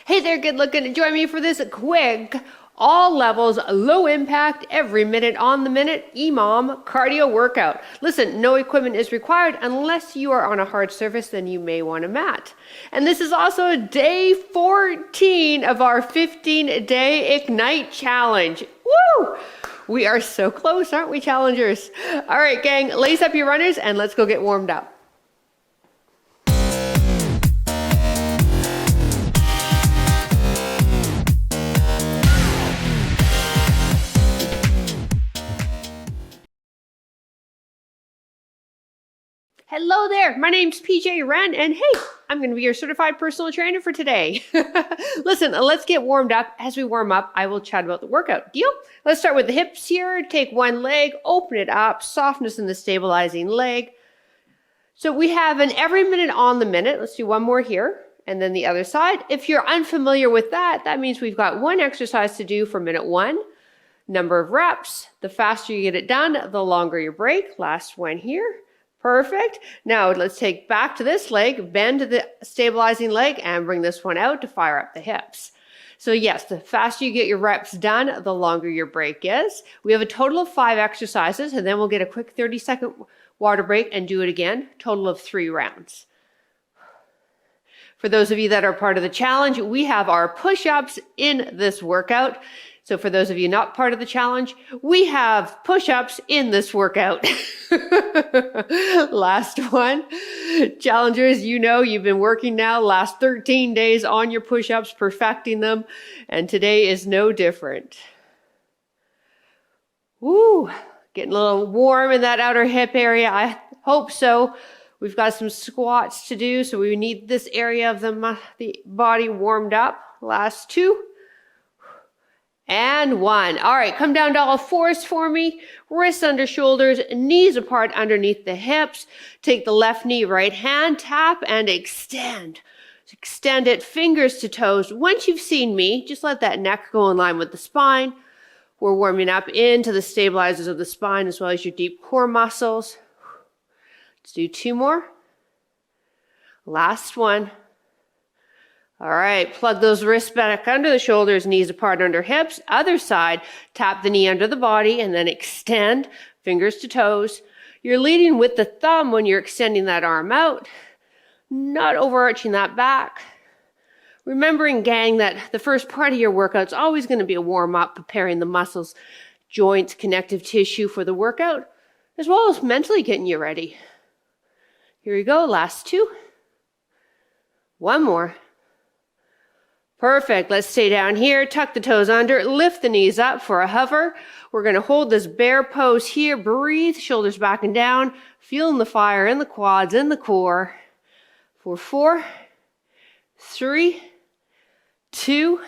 Hey there, good looking. Join me for this quick, all levels, low impact, every minute on the minute EMOM cardio workout. Listen, no equipment is required unless you are on a hard surface, then you may want a mat. And this is also day 14 of our 15-day Ignite Challenge. Woo! We are so close, aren't we, challengers? All right, gang, lace up your runners and let's go get warmed up. Hello there, my name's PJ Wren, and hey, I'm going to be your certified personal trainer for today. Listen, let's get warmed up. As we warm up, I will chat about the workout. Deal? Let's start with the hips here. Take one leg, open it up, softness in the stabilizing leg. So we have an every minute on the minute. Let's do one more here, and then the other side. If you're unfamiliar with that, that means we've got one exercise to do for minute one. Number of reps. The faster you get it done, the longer your break. Last one here. Perfect. Now let's take back to this leg, bend to the stabilizing leg, and bring this one out to fire up the hips. So yes, the faster you get your reps done, the longer your break is. We have a total of 5 exercises, and then we'll get a quick 30-second water break and do it again. Total of 3 rounds. For those of you that are part of the challenge, we have our push-ups in this workout. So for those of you not part of the challenge, we have push-ups in this workout. Last one. Challengers, you know you've been working now last 13 days on your push-ups, perfecting them, and today is no different. Woo, getting a little warm in that outer hip area. I hope so. We've got some squats to do, so we need this area of the body warmed up. Last 2. And 1. All right, come down to all fours for me. Wrists under shoulders, knees apart underneath the hips. Take the left knee, right hand, tap and extend. Extend it, fingers to toes. Once you've seen me, just let that neck go in line with the spine. We're warming up into the stabilizers of the spine as well as your deep core muscles. Let's do 2 more. Last one. All right, plug those wrists back under the shoulders, knees apart under hips. Other side, tap the knee under the body and then extend, fingers to toes. You're leading with the thumb when you're extending that arm out, not overarching that back. Remembering, gang, that the first part of your workout is always going to be a warm-up, preparing the muscles, joints, connective tissue for the workout, as well as mentally getting you ready. Here we go, last 2. 1 more. Perfect. Let's stay down here, tuck the toes under, lift the knees up for a hover. We're going to hold this bear pose here. Breathe, shoulders back and down, feeling the fire in the quads, in the core. For 4, 3, 2,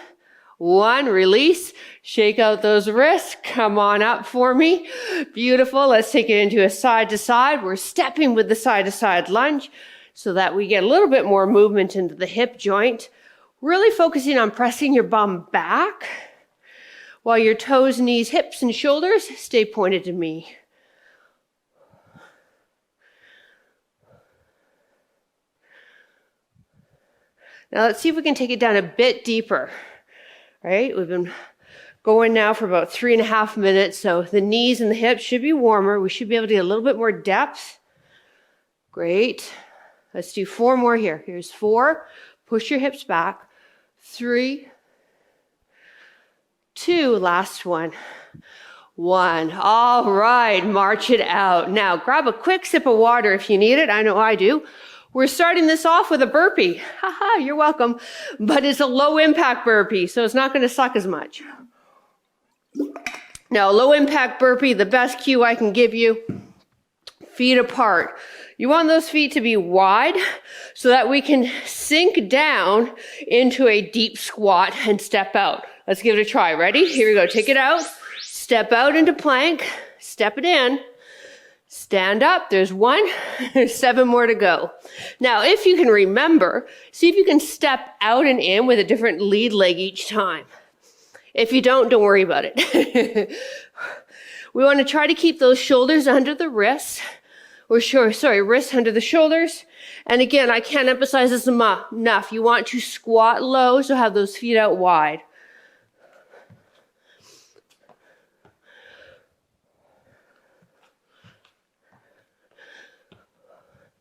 1. Release. Shake out those wrists. Come on up for me. Beautiful. Let's take it into a side to side. We're stepping with the side to side lunge so that we get a little bit more movement into the hip joint. Really focusing on pressing your bum back while your toes, knees, hips, and shoulders stay pointed to me. Now let's see if we can take it down a bit deeper. All right, we've been going now for about 3.5 minutes, so the knees and the hips should be warmer. We should be able to get a little bit more depth. Great. Let's do 4 more here. Here's 4. Push your hips back. 3, 2, last one. 1. All right, march it out. Now, grab a quick sip of water if you need it. I know I do. We're starting this off with a burpee. Haha, you're welcome. But it's a low impact burpee, so it's not going to suck as much. Now, low impact burpee, the best cue I can give you, feet apart. You want those feet to be wide so that we can sink down into a deep squat and step out. Let's give it a try. Ready? Here we go. Take it out. Step out into plank. Step it in. Stand up. There's 1. There's 7 more to go. Now, if you can remember, see if you can step out and in with a different lead leg each time. If you don't worry about it. We want to try to keep those shoulders under the wrists. Wrists under the shoulders, And again, I can't emphasize this enough. You want to squat low, so have those feet out wide.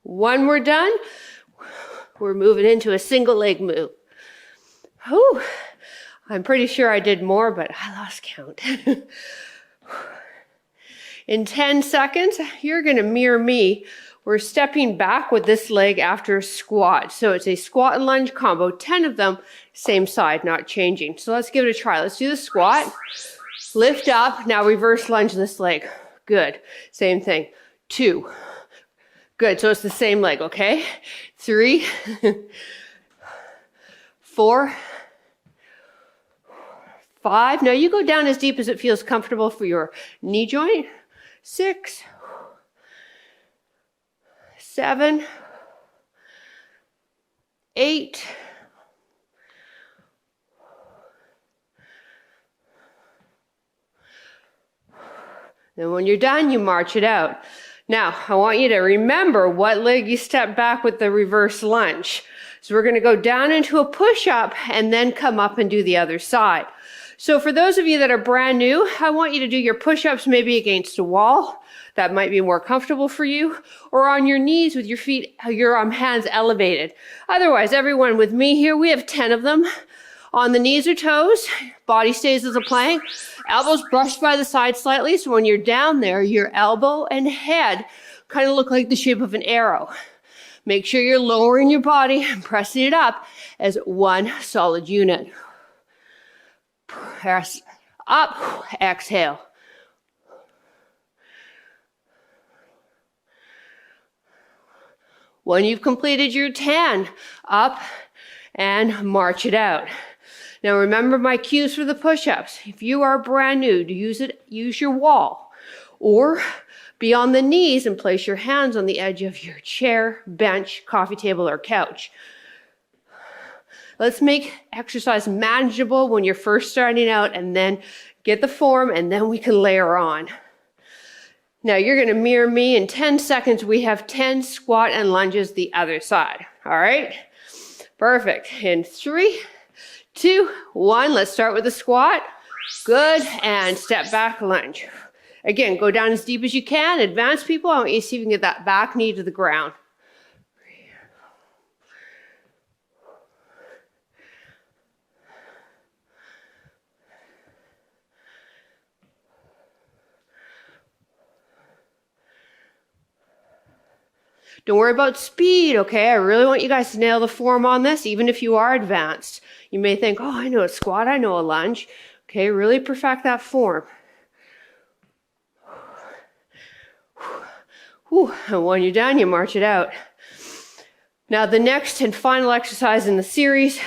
When we're done, we're moving into a single leg move. Whew. I'm pretty sure I did more, but I lost count. In 10 seconds, you're going to mirror me. We're stepping back with this leg after a squat. So it's a squat and lunge combo, 10 of them, same side, not changing. So let's give it a try. Let's do the squat. Lift up. Now reverse lunge this leg. Good. Same thing. 2. Good. So it's the same leg, okay? 3, 4, 5. Now you go down as deep as it feels comfortable for your knee joint. 6, 7, 8, 'Then when you're done, you march it out. Now, I want you to remember what leg you step back with the reverse lunge. So we're going to go down into a push-up and then come up and do the other side. So for those of you that are brand new, I want you to do your push-ups maybe against a wall. That might be more comfortable for you, or on your knees with your feet, your hands elevated. Otherwise, everyone with me here, we have 10 of them. On the knees or toes, body stays as a plank, elbows brushed by the side slightly, so when you're down there, your elbow and head kind of look like the shape of an arrow. Make sure you're lowering your body and pressing it up as one solid unit. Press up, exhale. When you've completed your 10, up and march it out. Now remember my cues for the push-ups. If you are brand new, use your wall, or be on the knees and place your hands on the edge of your chair, bench, coffee table, or couch. Let's make exercise manageable when you're first starting out, and then get the form, and then we can layer on. Now you're going to mirror me. In 10 seconds, we have 10 squat and lunges the other side. All right? Perfect. In 3, 2, 1. Let's start with the squat. Good. And step back lunge. Again, go down as deep as you can. Advanced people, I want you to see if you can get that back knee to the ground. Don't worry about speed, okay? I really want you guys to nail the form on this, even if you are advanced. You may think, oh, I know a squat, I know a lunge. Okay, really perfect that form. Whew. And when you're done, you march it out. Now, the next and final exercise in the series,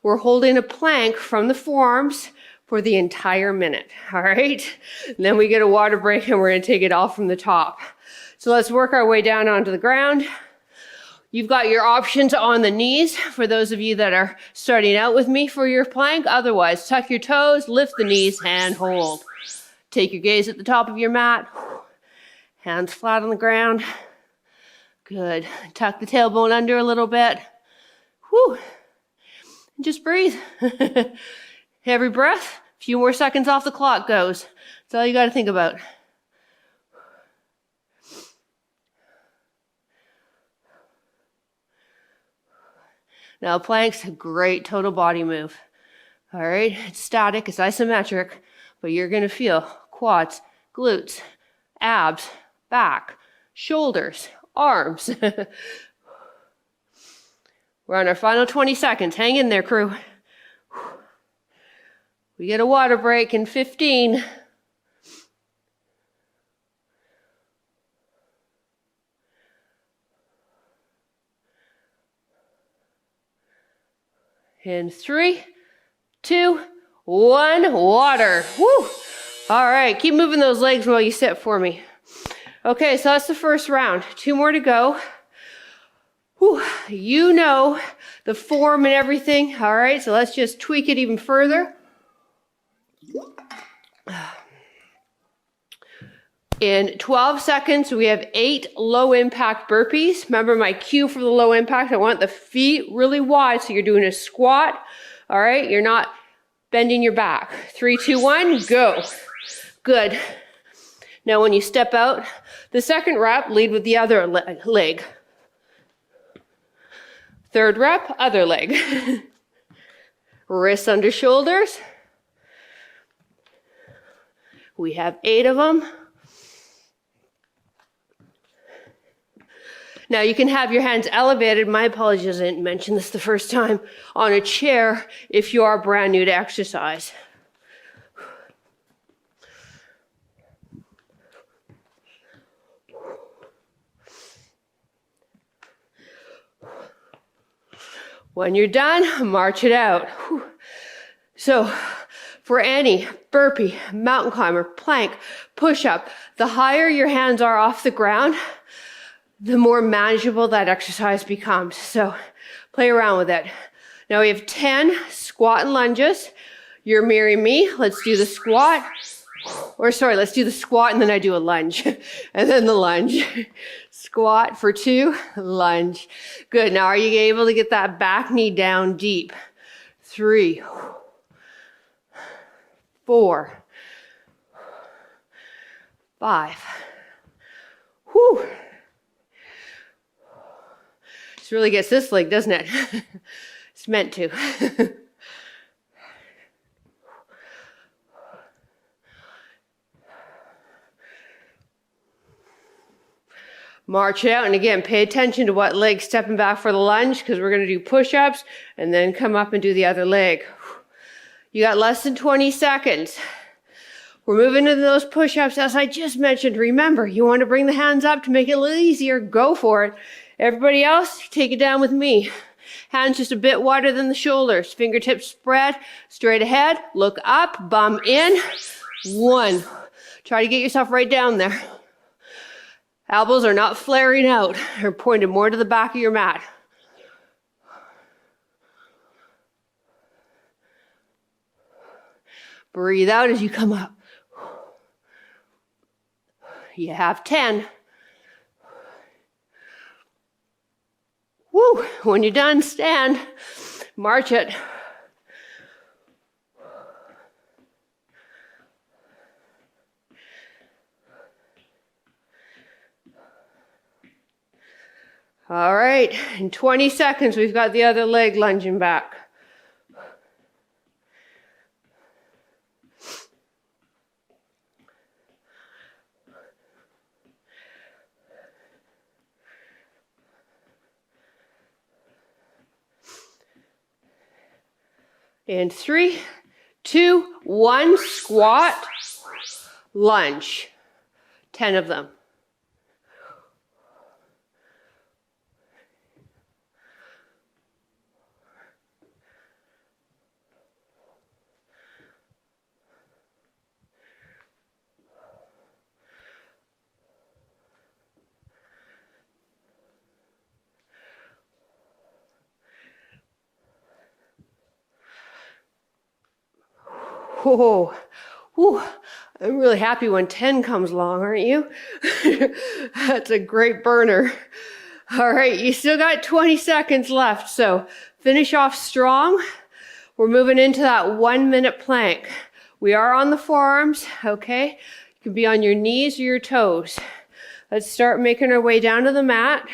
we're holding a plank from the forearms for the entire minute, all right? And then we get a water break, and we're going to take it all from the top. So let's work our way down onto the ground. You've got your options on the knees for those of you that are starting out with me for your plank. Otherwise, tuck your toes, lift the knees, and hold. Take your gaze at the top of your mat. Hands flat on the ground. Good. Tuck the tailbone under a little bit. Whew. And just breathe. Every breath, a few more seconds off the clock goes. That's all you got to think about. Now, plank's a great total body move. All right, it's static, it's isometric, but you're going to feel quads, glutes, abs, back, shoulders, arms. We're on our final 20 seconds. Hang in there, crew. We get a water break in 15. In 3, 2, 1, water. Woo! All right, keep moving those legs while you sit for me. Okay, so that's the first round. 2 more to go. Whew. You know the form and everything. All right, so let's just tweak it even further. In 12 seconds, we have 8 low impact burpees. Remember my cue for the low impact, I want the feet really wide, so you're doing a squat. All right, you're not bending your back. 3, 2, 1, go. Good. Now when you step out, the second rep, lead with the other leg. Third rep, other leg. Wrists under shoulders. We have 8 of them. Now you can have your hands elevated, my apologies, I didn't mention this the first time, on a chair if you are brand new to exercise. When you're done, march it out. So for any burpee, mountain climber, plank, push-up, the higher your hands are off the ground, the more manageable that exercise becomes. So play around with it. Now we have 10 squat and lunges. You're mirroring me. Let's do the squat. Let's do the squat and then I do a lunge. And then the lunge. Squat for 2, lunge. Good. Now are you able to get that back knee down deep? 3, 4, 5. Whew. This really gets this leg, doesn't it? It's meant to. March it out, and again, pay attention to what leg stepping back for the lunge, because we're going to do push-ups and then come up and do the other leg. You got less than 20 seconds. We're moving into those push-ups as I just mentioned. Remember, you want to bring the hands up to make it a little easier. Go for it. Everybody else, take it down with me. Hands just a bit wider than the shoulders. Fingertips spread, straight ahead. Look up, bum in. 1. Try to get yourself right down there. Elbows are not flaring out. They're pointed more to the back of your mat. Breathe out as you come up. You have 10. Woo! When you're done, stand. March it. All right, in 20 seconds, we've got the other leg lunging back. In 3, 2, 1, squat, lunge. 10 of them. Whoa, whew. I'm really happy when 10 comes along, aren't you? That's a great burner. All right, you still got 20 seconds left, so finish off strong. We're moving into that 1-minute plank. We are on the forearms, okay? You can be on your knees or your toes. Let's start making our way down to the mat.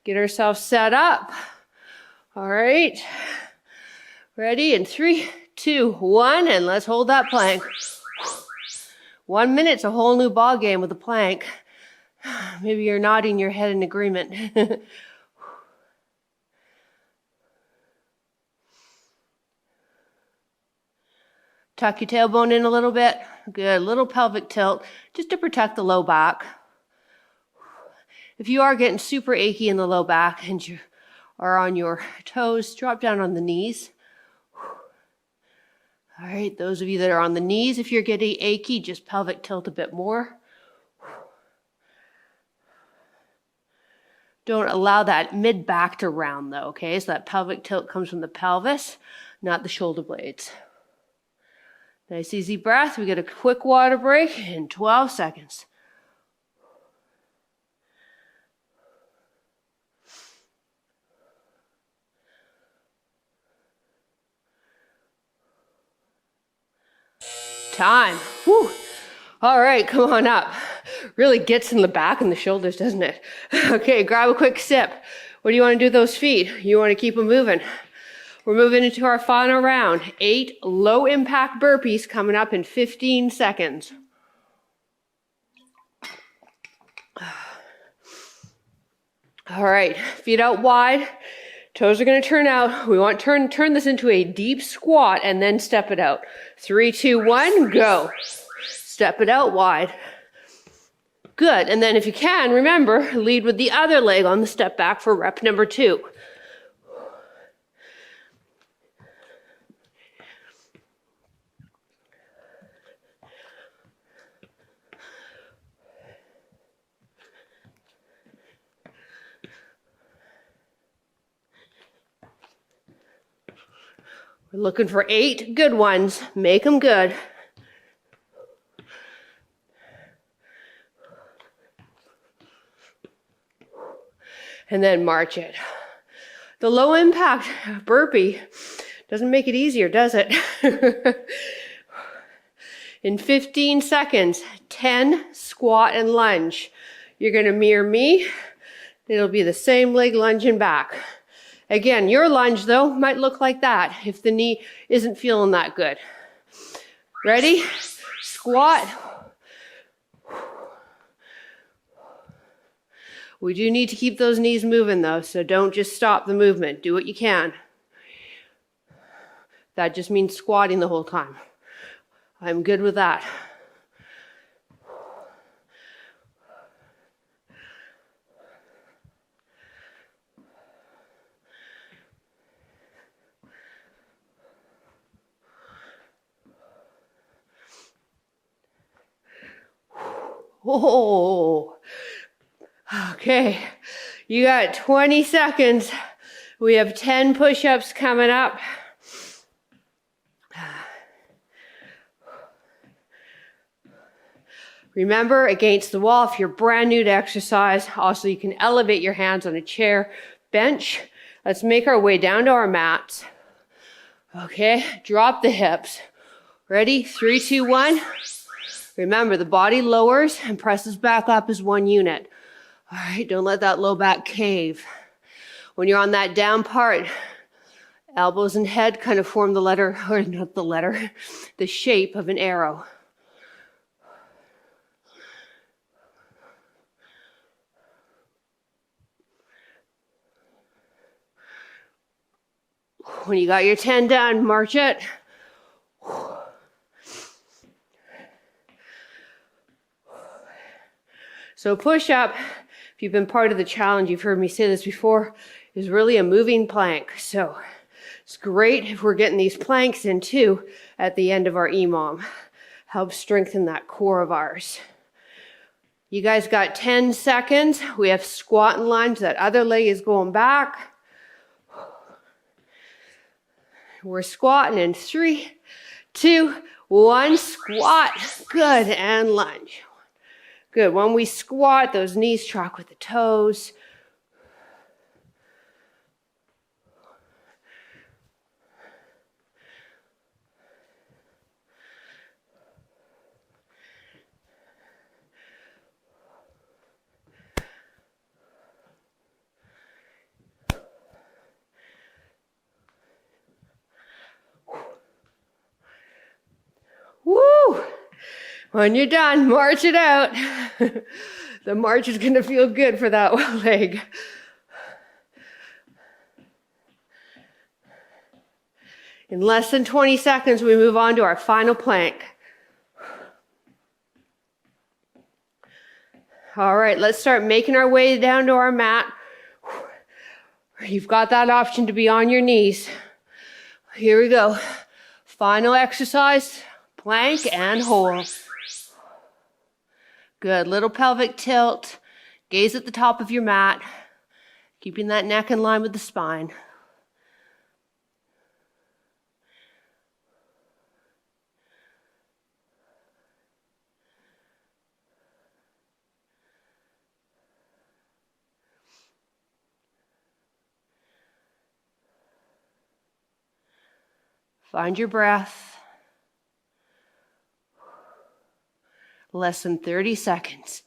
Get ourselves set up. All right, ready? In 3, 2, 1, and let's hold that plank. 1 minute's a whole new ball game with a plank. Maybe you're nodding your head in agreement. Tuck your tailbone in a little bit. Good, little pelvic tilt, just to protect the low back. If you are getting super achy in the low back and you are on your toes, drop down on the knees. All right, those of you that are on the knees, if you're getting achy, just pelvic tilt a bit more. Don't allow that mid-back to round though, okay? So that pelvic tilt comes from the pelvis, not the shoulder blades. Nice easy breath. We get a quick water break in 12 seconds. Time. Whew. All right, come on up. Really gets in the back and the shoulders, doesn't it? Okay, grab a quick sip. What do you want to do with those feet? You want to keep them moving. We're moving into our final round. 8 low impact burpees coming up in 15 seconds. All right, feet out wide. Toes are going to turn out. We want to turn this into a deep squat and then step it out. 3, 2, 1, go. Step it out wide. Good. And then if you can, remember, lead with the other leg on the step back for rep number 2. We're looking for 8 good ones. Make them good. And then march it. The low impact burpee doesn't make it easier, does it? In 15 seconds, 10 squat and lunge. You're going to mirror me. It'll be the same leg lunge and back. Again, your lunge, though, might look like that if the knee isn't feeling that good. Ready? Squat. We do need to keep those knees moving, though, so don't just stop the movement. Do what you can. That just means squatting the whole time. I'm good with that. Oh, okay. You got 20 seconds. We have 10 push-ups coming up. Remember, against the wall, if you're brand new to exercise, also you can elevate your hands on a chair, bench. Let's make our way down to our mats. Okay, drop the hips. Ready? 3, 2, 1. Remember, the body lowers and presses back up as one unit. All right, don't let that low back cave. When you're on that down part, elbows and head kind of form the letter, or not the letter, the shape of an arrow. When you got your 10 done, march it. So push up, if you've been part of the challenge, you've heard me say this before, is really a moving plank. So it's great if we're getting these planks in too at the end of our EMOM. Helps strengthen that core of ours. You guys got 10 seconds. We have squat and lunge. That other leg is going back. We're squatting in 3, 2, 1, squat. Good, and lunge. Good. When we squat, those knees track with the toes. Woo! When you're done, march it out. The march is going to feel good for that leg. In less than 20 seconds, we move on to our final plank. All right, let's start making our way down to our mat. You've got that option to be on your knees. Here we go. Final exercise, plank and hold. Good, little pelvic tilt. Gaze at the top of your mat, keeping that neck in line with the spine. Find your breath. Less than 30 seconds.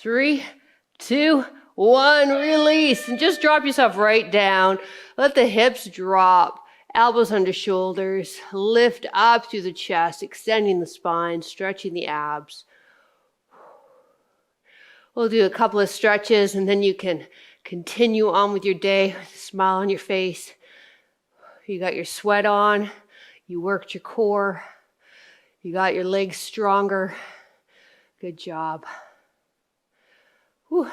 Three, 2, 1, release. And just drop yourself right down. Let the hips drop. Elbows under shoulders. Lift up through the chest, extending the spine, stretching the abs. We'll do a couple of stretches and then you can continue on with your day with a smile on your face. You got your sweat on. You worked your core. You got your legs stronger. Good job. Whew.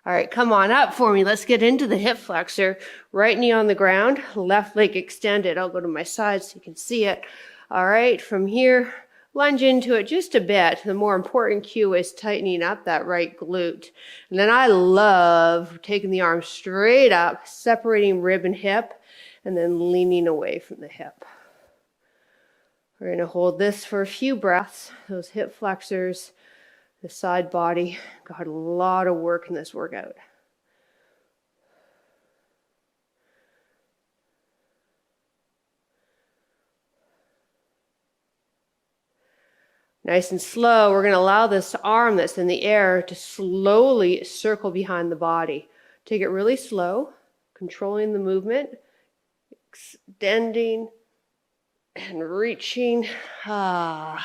All right, come on up for me. Let's get into the hip flexor. Right knee on the ground, left leg extended. I'll go to my side so you can see it. All right, from here, lunge into it just a bit. The more important cue is tightening up that right glute. And then I love taking the arm straight up, separating rib and hip, and then leaning away from the hip. We're going to hold this for a few breaths. Those hip flexors, the side body, got a lot of work in this workout. Nice and slow, we're going to allow this arm that's in the air to slowly circle behind the body. Take it really slow, controlling the movement, extending and reaching. Now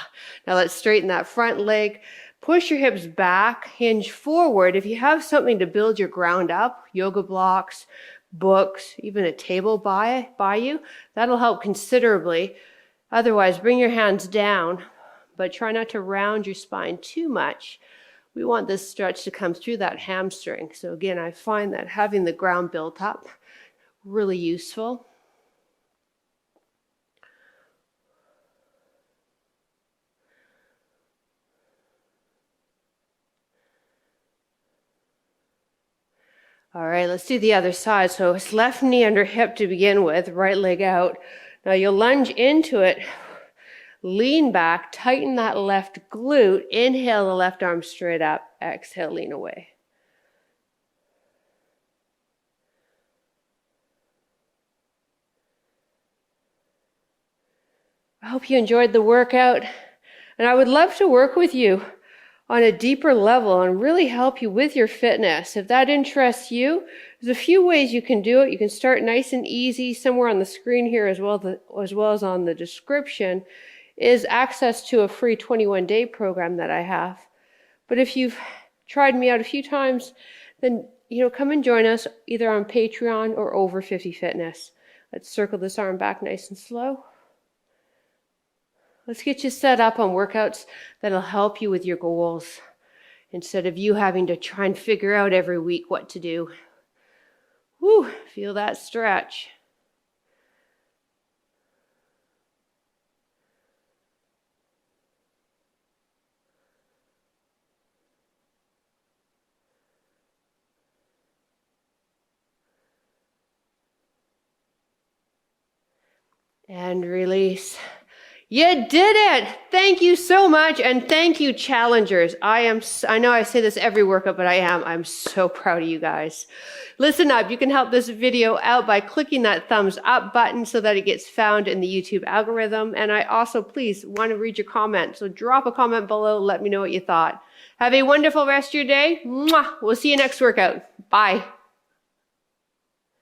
let's straighten that front leg. Push your hips back, hinge forward. If you have something to build your ground up, yoga blocks, books, even a table by you, that'll help considerably. Otherwise, bring your hands down, but try not to round your spine too much. We want this stretch to come through that hamstring. So again, I find that having the ground built up really useful. All right, let's do the other side. So it's left knee under hip to begin with, right leg out. Now you'll lunge into it, lean back, tighten that left glute, inhale the left arm straight up, exhale, lean away. I hope you enjoyed the workout, and I would love to work with you on a deeper level and really help you with your fitness. If that interests you, there's a few ways you can do it. You can start nice and easy. Somewhere on the screen here as well as on the description is access to a free 21-day program that I have. But if you've tried me out a few times, then come and join us either on Patreon or Over 50 Fitness. Let's circle this arm back nice and slow. Let's get you set up on workouts that'll help you with your goals instead of you having to try and figure out every week what to do. Woo, feel that stretch. And release. You did it! Thank you so much, and thank you, challengers. I know I say this every workout, but I'm so proud of you guys. Listen up, you can help this video out by clicking that thumbs up button so that it gets found in the YouTube algorithm. And I also, please, want to read your comments. So drop a comment below, let me know what you thought. Have a wonderful rest of your day. Mwah! We'll see you next workout. Bye.